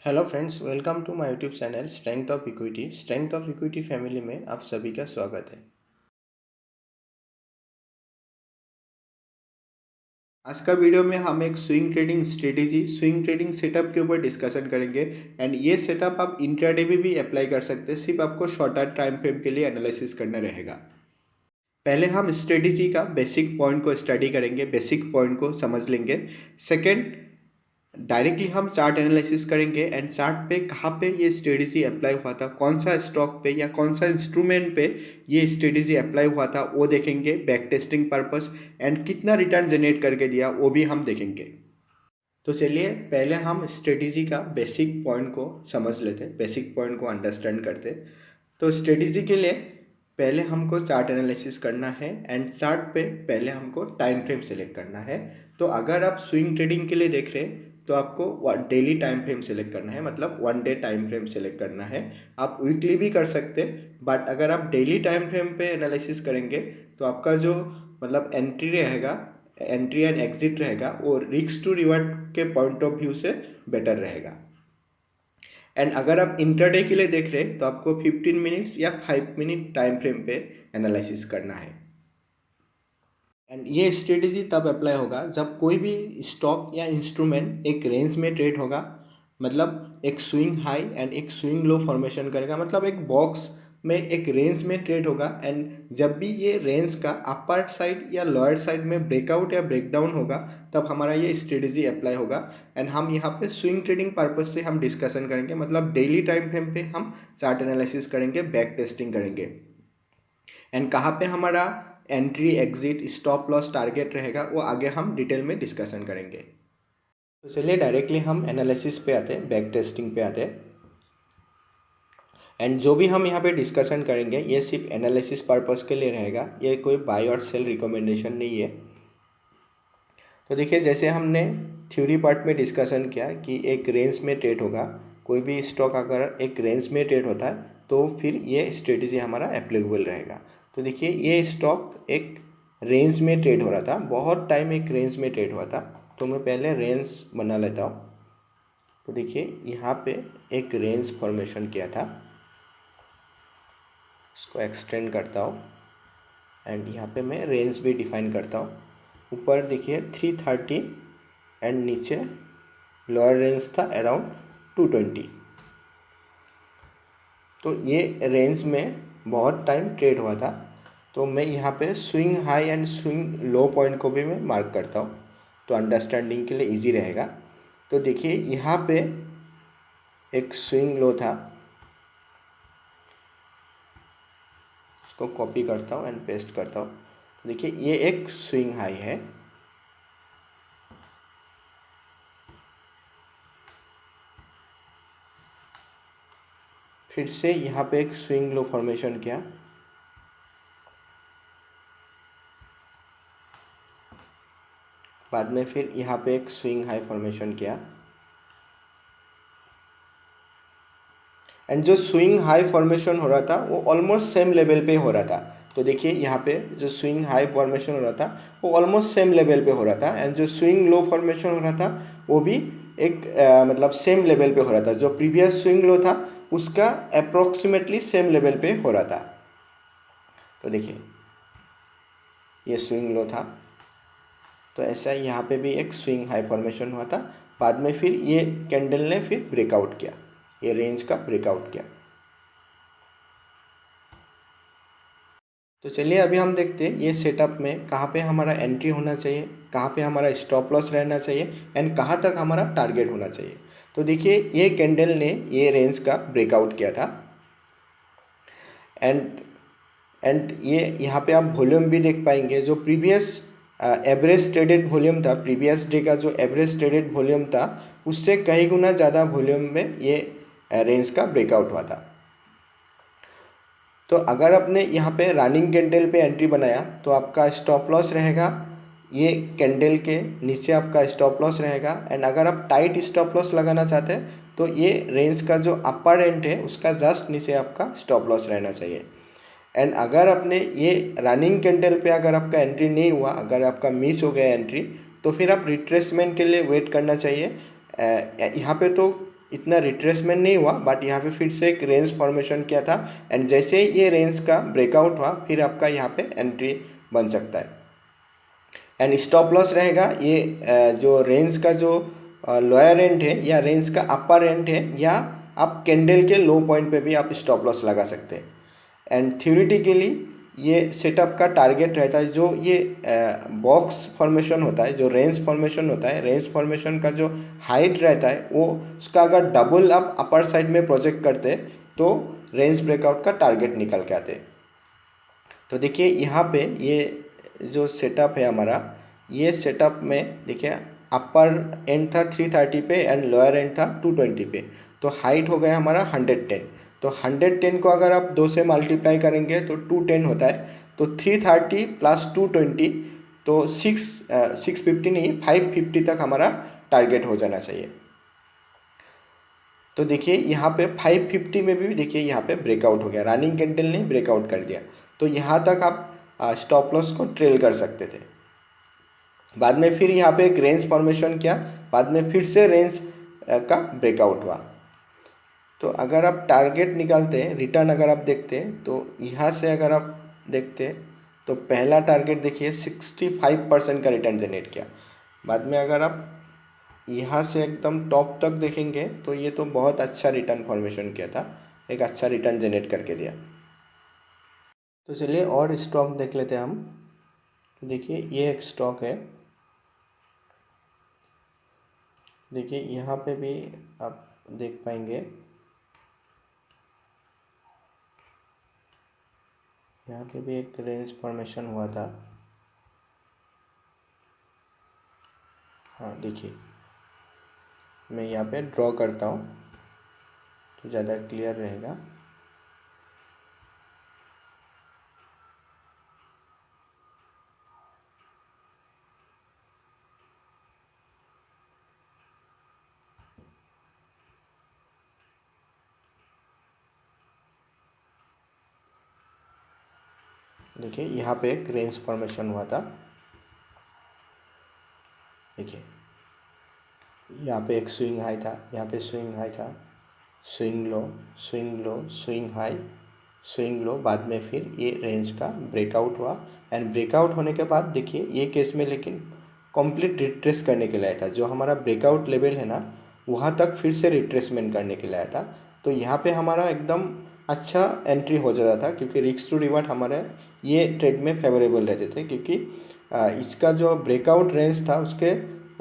Hello friends, welcome to my YouTube channel strength of equity. Strength of equity family में आप सभी का स्वागत है। आज का वीडियो में हम एक swing trading strategy, swing trading setup के ऊपर डिस्कशन करेंगे। एंड ये सेटअप आप इंट्राडे में भी अप्लाई कर सकते हैं, सिर्फ आपको शॉर्टर टाइम फ्रेम के लिए एनालिसिस करना रहेगा। पहले हम स्ट्रेटेजी का बेसिक पॉइंट को स्टडी करेंगे, बेसिक पॉइंट को समझ लेंगे। सेकेंड, डायरेक्टली हम चार्ट एनालिसिस करेंगे एंड चार्ट पे कहाँ पे ये स्ट्रेटेजी अप्लाई हुआ था, कौन सा स्टॉक पे या कौन सा इंस्ट्रूमेंट पे ये स्ट्रेटेजी अप्लाई हुआ था वो देखेंगे, बैक टेस्टिंग पर्पस। एंड कितना रिटर्न जनरेट करके दिया वो भी हम देखेंगे। तो चलिए पहले हम स्ट्रेटेजी का बेसिक पॉइंट को समझ लेते, बेसिक पॉइंट को अंडरस्टैंड करते। तो स्ट्रेटेजी के लिए पहले हमको चार्ट एनालिसिस करना है एंड चार्ट पे पहले हमको टाइम फ्रेम सेलेक्ट करना है। तो अगर आप स्विंग ट्रेडिंग के लिए देख रहे हैं तो आपको डेली टाइम फ्रेम सेलेक्ट करना है, मतलब 1 डे टाइम फ्रेम सेलेक्ट करना है। आप वीकली भी कर सकते, बट अगर आप डेली टाइम फ्रेम पे एनालिसिस करेंगे तो आपका जो मतलब एंट्री रहेगा, एंट्री एंड एग्जिट रहेगा, वो रिस्क टू रिवार्ड के पॉइंट ऑफ व्यू से बेटर रहेगा। एंड अगर आप इंटरडे के लिए देख रहे हैं तो आपको 15 मिनट्स या 5 मिनट टाइम फ्रेम पे एनालिसिस करना है। एंड ये स्ट्रेटेजी तब अप्लाई होगा जब कोई भी स्टॉक या इंस्ट्रूमेंट एक रेंज में ट्रेड होगा, मतलब एक स्विंग हाई एंड एक स्विंग लो फॉर्मेशन करेगा, मतलब एक बॉक्स में एक रेंज में ट्रेड होगा। एंड जब भी ये रेंज का अपर साइड या लोअर साइड में ब्रेकआउट या ब्रेकडाउन होगा तब हमारा ये स्ट्रेटेजी अप्लाई होगा। एंड हम यहाँ पे स्विंग ट्रेडिंग पर्पज से हम डिस्कशन करेंगे, मतलब डेली टाइम फ्रेम पे हम चार्ट एनालिसिस करेंगे, बैक टेस्टिंग करेंगे। एंड कहाँ पे हमारा entry exit stop loss target रहेगा वो आगे हम डिटेल में डिस्कशन करेंगे। तो चलिए डायरेक्टली हम एनालिसिस पे आते हैं, बैक टेस्टिंग पे आते हैं। एंड जो भी हम यहाँ पे डिस्कशन करेंगे ये सिर्फ एनालिसिस पर्पस के लिए रहेगा, ये कोई बाय और सेल रिकमेंडेशन नहीं है। तो देखिए, जैसे हमने थ्योरी पार्ट में डिस्कशन किया कि एक रेंज में ट्रेड होगा, कोई भी स्टॉक अगर एक रेंज में ट्रेड होता है तो फिर ये स्ट्रेटेजी हमारा एप्लीकेबल रहेगा। तो देखिए, ये स्टॉक एक रेंज में ट्रेड हो रहा था, बहुत टाइम एक रेंज में ट्रेड हुआ था। तो मैं पहले रेंज बना लेता हूँ। तो देखिए, यहाँ पे एक रेंज फॉर्मेशन किया था, इसको एक्सटेंड करता हूँ एंड यहाँ पे मैं रेंज भी डिफाइन करता हूँ। ऊपर देखिए 330 एंड नीचे लोअर रेंज था अराउंड 220। तो ये रेंज में बहुत टाइम ट्रेड हुआ था। तो मैं यहाँ पे swing high and swing low point को भी मैं मार्क करता हूँ, तो अंडरस्टैंडिंग के लिए इजी रहेगा। तो देखिए, यहाँ पे एक स्विंग लो था, इसको कॉपी करता हूँ एंड पेस्ट करता हूँ। देखिए, ये एक स्विंग हाई है, फिर से यहाँ पे एक स्विंग लो फॉर्मेशन किया, बाद में फिर यहाँ पे एक स्विंग हाई फॉर्मेशन किया। एंड जो स्विंग हाई फॉर्मेशन हो रहा था वो ऑलमोस्ट सेम लेवल पे हो रहा था। तो देखिए, यहाँ पे जो स्विंग हाई फॉर्मेशन हो रहा था वो ऑलमोस्ट सेम लेवल पे हो रहा था, एंड जो स्विंग लो फॉर्मेशन हो रहा था वो भी एक मतलब सेम लेवल पे हो रहा था। जो प्रीवियस स्विंग लो था उसका अप्रोक्सीमेटली सेम लेवल पे हो रहा था। तो देखिए, ये स्विंग लो था, तो ऐसा यहाँ पे भी एक स्विंग हाई फॉर्मेशन हुआ था। बाद में फिर ये कैंडल ने फिर ब्रेकआउट किया, ये रेंज का ब्रेकआउट किया। तो चलिए अभी हम देखते हैं ये सेटअप में कहाँ पे हमारा एंट्री होना चाहिए, कहाँ पे हमारा स्टॉप लॉस रहना चाहिए एंड कहाँ तक हमारा टारगेट होना चाहिए। तो देखिए, ये कैंडल ने ये रेंज का ब्रेकआउट किया था एंड ये यहाँ पे आप वॉल्यूम भी देख पाएंगे। जो प्रीवियस एवरेज ट्रेडेड वॉल्यूम था, प्रीवियस डे का जो एवरेज ट्रेडेड वॉल्यूम था उससे कई गुना ज़्यादा वॉल्यूम में ये रेंज का ब्रेकआउट हुआ था। तो अगर आपने यहाँ पे रनिंग कैंडल पे एंट्री बनाया तो आपका स्टॉप लॉस रहेगा ये कैंडल के नीचे, आपका स्टॉप लॉस रहेगा। एंड अगर आप टाइट स्टॉप लॉस लगाना चाहते हैं तो ये रेंज का जो अपर एंड है उसका जस्ट नीचे आपका स्टॉप लॉस रहना चाहिए। एंड अगर आपने ये रनिंग कैंडल पे अगर आपका एंट्री नहीं हुआ, अगर आपका मिस हो गया एंट्री, तो फिर आप रिट्रेसमेंट के लिए वेट करना चाहिए। यहाँ पे तो इतना रिट्रेसमेंट नहीं हुआ, बट यहाँ पे फिर से एक रेंज फॉर्मेशन किया था, एंड जैसे ये रेंज का ब्रेकआउट हुआ फिर आपका यहाँ पे एंट्री बन सकता है। एंड स्टॉप लॉस रहेगा ये जो रेंज का जो लोअर एंड है या रेंज का अपर एंड है, या आप कैंडल के लो पॉइंट पे भी आप स्टॉप लॉस लगा सकते हैं। एंड थ्योरेटिकली ये सेटअप का टारगेट रहता है, जो ये बॉक्स फॉर्मेशन होता है, जो रेंज फॉर्मेशन होता है, रेंज फॉर्मेशन का जो हाइट रहता है वो उसका अगर डबल आप अपर साइड में प्रोजेक्ट करते हैं तो रेंज ब्रेकआउट का टारगेट निकल के आते हैं। तो देखिए यहाँ पे ये जो सेटअप है हमारा, ये सेटअप में देखिए अपर एंड था 330 पे एंड लोअर एंड था 220 पे, तो हाइट हो गया हमारा 110। तो 110 को अगर आप 2 से मल्टीप्लाई करेंगे तो 210 होता है, तो 330 प्लस 220 तो 650 नहीं 550 तक हमारा टारगेट हो जाना चाहिए। तो देखिए यहाँ पे 550 में भी देखिए यहाँ पे ब्रेकआउट हो गया, रनिंग कैंडल ने ब्रेकआउट कर दिया, तो यहाँ तक आप स्टॉप लॉस को ट्रेल कर सकते थे। बाद में फिर यहाँ पे एक रेंज फॉर्मेशन किया, बाद में फिर से रेंज का ब्रेकआउट हुआ। तो अगर आप टारगेट निकालते हैं, रिटर्न अगर आप देखते हैं, तो यहाँ से अगर आप देखते हैं तो पहला टारगेट देखिए 65% का रिटर्न जनरेट किया। बाद में अगर आप यहाँ से एकदम टॉप तक देखेंगे तो ये तो बहुत अच्छा रिटर्न फॉर्मेशन किया था, एक अच्छा रिटर्न जनरेट करके दिया। तो चलिए और स्टॉक देख लेते हैं हम। तो देखिए ये एक स्टॉक है, देखिए यहाँ पे भी आप देख पाएंगे, यहाँ पे भी एक रेंज फॉर्मेशन हुआ था। हाँ देखिए मैं यहाँ पे ड्रॉ करता हूँ तो ज़्यादा क्लियर रहेगा। देखिए यहाँ पे एक रेंज फॉर्मेशन हुआ था, देखिए यहाँ पे एक स्विंग हाई था, यहाँ पे स्विंग हाई था, swing low, swing low, swing high, swing low, बाद में फिर ये रेंज का ब्रेकआउट हुआ। एंड ब्रेकआउट होने के बाद देखिए ये केस में लेकिन कंप्लीट रिट्रेस करने के लिए आया था, जो हमारा ब्रेकआउट लेवल है ना वहाँ तक फिर से रिट्रेसमेंट करने के लिए आया था। तो यहाँ पे हमारा एकदम अच्छा एंट्री हो जाता था, क्योंकि रिस्क टू रिवार्ड हमारे ये ट्रेड में फेवरेबल रहते थे, क्योंकि इसका जो ब्रेकआउट रेंज था उसके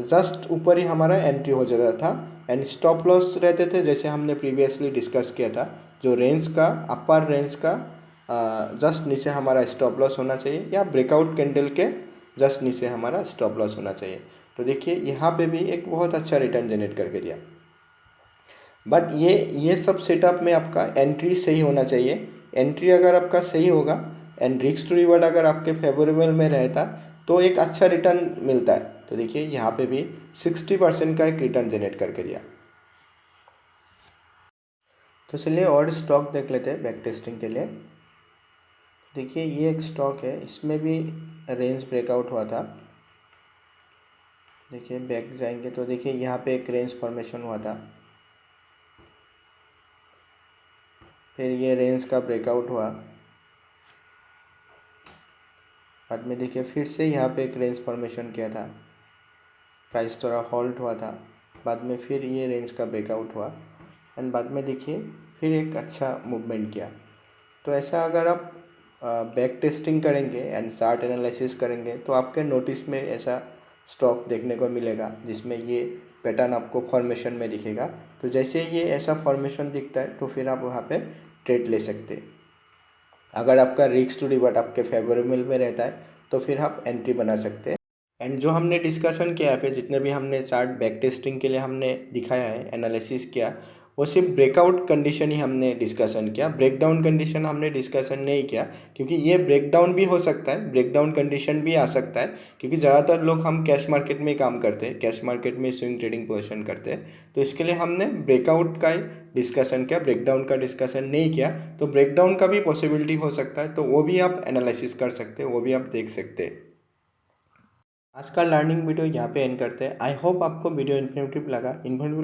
जस्ट ऊपर ही हमारा एंट्री हो जाता था। एंड स्टॉप लॉस रहते थे जैसे हमने प्रीवियसली डिस्कस किया था, जो रेंज का अपर रेंज का जस्ट नीचे हमारा स्टॉप लॉस होना चाहिए, या ब्रेकआउट कैंडल के जस्ट नीचे हमारा स्टॉप लॉस होना चाहिए। तो देखिए यहाँ पे भी एक बहुत अच्छा रिटर्न जनरेट करके दिया। बट ये सब सेटअप में आपका एंट्री सही होना चाहिए। एंट्री अगर आपका सही होगा एंड रिस्क टू रिवॉर्ड अगर आपके फेवरेबल में रहता तो एक अच्छा रिटर्न मिलता है। तो देखिए यहाँ पे भी 60% का एक रिटर्न जनरेट करके दिया। तो चलिए और स्टॉक देख लेते हैं बैक टेस्टिंग के लिए। देखिए ये एक स्टॉक है, इसमें भी रेंज ब्रेकआउट हुआ था। देखिए बैक जाएंगे तो देखिए यहाँ पे एक रेंज फॉर्मेशन हुआ था, फिर ये रेंज का ब्रेकआउट हुआ, बाद में देखिए फिर से यहाँ पे एक रेंज फॉर्मेशन किया था, प्राइस थोड़ा हॉल्ट हुआ था, बाद में फिर ये रेंज का ब्रेकआउट हुआ, एंड बाद में देखिए फिर एक अच्छा मूवमेंट किया। तो ऐसा अगर आप बैक टेस्टिंग करेंगे एंड चार्ट एनालिसिस करेंगे तो आपके नोटिस में ऐसा स्टॉक देखने को मिलेगा जिसमें ये पैटर्न आपको फॉर्मेशन में दिखेगा। तो जैसे ये ऐसा फॉर्मेशन दिखता है तो फिर आप वहाँ पे ट्रेड ले सकते हैं। अगर आपका रिस्क टू रिवॉर्ड आपके फेवरेबल में रहता है तो फिर आप एंट्री बना सकते हैं। एंड जो हमने डिस्कशन किया पे, जितने भी हमने चार्ट बैक टेस्टिंग के लिए हमने दिखाया है, एनालिसिस किया, वो सिर्फ ब्रेकआउट कंडीशन ही हमने डिस्कशन किया, ब्रेकडाउन कंडीशन हमने डिस्कशन नहीं किया, क्योंकि ये ब्रेकडाउन भी हो सकता है, ब्रेकडाउन कंडीशन भी आ सकता है, क्योंकि ज़्यादातर लोग हम कैश मार्केट में काम करते हैं, कैश मार्केट में स्विंग ट्रेडिंग पोजीशन करते हैं, तो इसके लिए हमने ब्रेकआउट का ही डिस्कशन किया, ब्रेकडाउन का डिस्कशन नहीं किया। तो ब्रेकडाउन का भी पॉसिबिलिटी हो सकता है, तो वो भी आप एनालिसिस कर सकते हैं, वो भी आप देख सकते हैं। आज का लर्निंग वीडियो यहाँ पे एंड करते हैं। आई होप आपको वीडियो इन्फॉर्मेटिव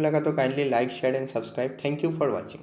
लगा तो kindly like share and subscribe. Thank you for watching.